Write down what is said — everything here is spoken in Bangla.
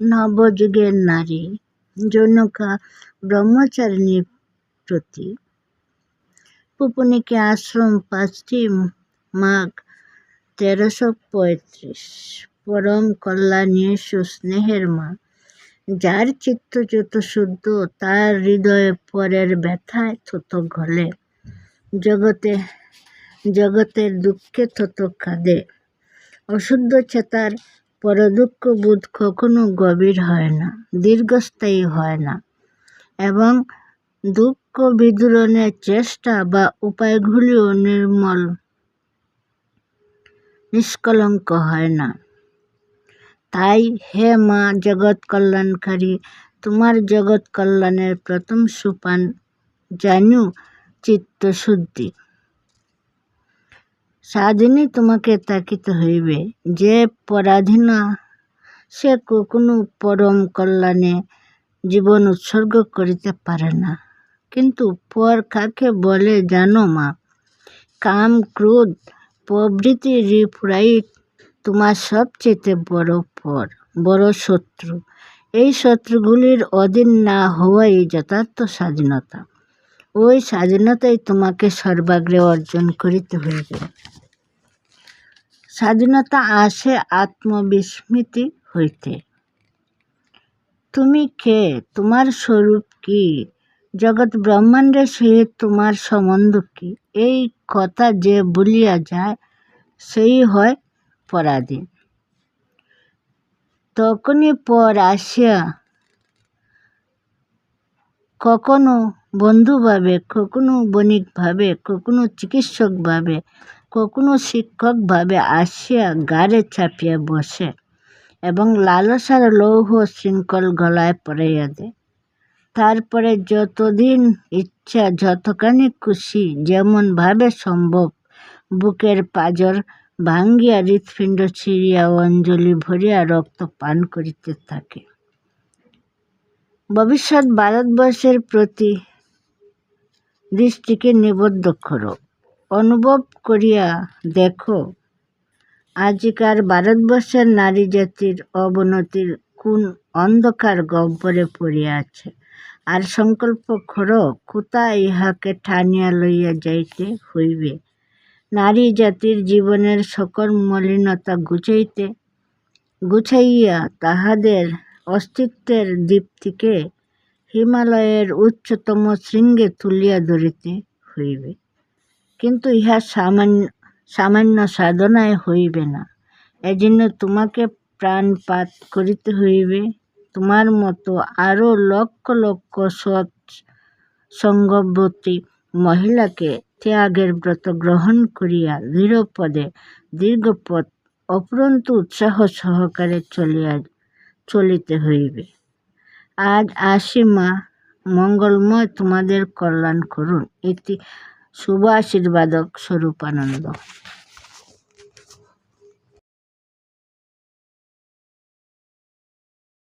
নবযুগের নারী জনকা ব্রহ্মচারিণীর প্রতি পুপুনিকে আশ্রম 5 মাঘ 1335। পরম কল্যাণী সুস্নেহের মা, যার চিত্ত যত শুদ্ধ তার হৃদয়ে পরের ব্যথায় তত গলে, জগতের দুঃখে তত কাঁদে। অশুদ্ধ চেতার পরদুঃখ বোধ কখনো গভীর হয় না, দীর্ঘস্থায়ী হয় না, এবং দুঃখ বিদূরণের চেষ্টা বা উপায়গুলিও নিষ্কলঙ্ক হয় না। তাই হে মা জগৎ কল্যাণকারী, তোমার জগৎ কল্যাণের প্রথম সোপান জানু চিত্তশুদ্ধি। সাধিনী তোমাকে তাকিতে হইবে। যে পরাধীনা সে কখনো পরম কল্যাণে জীবন উৎসর্গ করিতে পারে না। কিন্তু পর কাকে বলে জানো মা? কাম, ক্রোধ প্রভৃতি রিপুরাই তোমার সবচেয়ে বড় শত্রু। এই শত্রুগুলির অধীন না হওয়াই যথার্থ স্বাধীনতা। ওই স্বাধীনতাই তোমাকে সর্বাগ্রে অর্জন করিতে হইবে। স্বাধীনতা আসে আত্মবিস্মৃতি হইতে। তুমি কে? তোমার স্বরূপ কি? জগৎ ব্রহ্মাণ্ডের সহিত তোমার সম্বন্ধ কি? এই কথা যে ভুলিয়া যায় সেই হয় পরাধীন। তখনই পর আসিয়া কখনো বন্ধু ভাবে, কখনো বণিক ভাবে, কখনো চিকিৎসক ভাবে, কখনো শিক্ষক ভাবে আসিয়া গাড়ে চাপিয়া বসে এবং লালসার লৌহ শৃঙ্খল গলায় পরাইয়া দেয়। তারপরে যতদিন ইচ্ছা, যতখানি খুশি, যেমন ভাবে সম্ভব বুকের পাঁজর ভাঙ্গিয়া, হৃৎপিণ্ড ছিঁড়িয়া, অঞ্জলি ভরিয়া রক্ত পান করিতে থাকে। ভবিষ্যৎ ভারতবর্ষের প্রতি দৃষ্টিকে নিবদ্ধ করো, অনুভব করিয়া দেখো আজিকার ভারতবর্ষের নারী জাতির অবনতির কোন অন্ধকার গহ্বরে পড়িয়া আছে, আর সংকল্প করো কোথায় ইহাকে টানিয়া লইয়া যাইতে হইবে। নারী জাতির জীবনের সকল মলিনতা গুছাইয়া তাহাদের অস্তিত্বের দীপ্তিকে হিমালয়ের উচ্চতম শৃঙ্গে তুলিয়া ধরিতে হইবে। কিন্তু ইহা সামান্য সাধনায় হইবে না। এজন্য তোমাকে প্রাণপাত করিতে হইবে। তোমার মতো আরও লক্ষ লক্ষ সৎ সঙ্গবতী মহিলাকে ত্যাগের ব্রত গ্রহণ করিয়া দৃঢ়পদে দীর্ঘপথ অফুরন্ত উৎসাহ সহকারে চলিতে হইবে। আজ আসি মা, মঙ্গলময় তোমাদের কল্যাণ করুন। ইতি শুভ আশীর্বাদক স্বরূপানন্দ।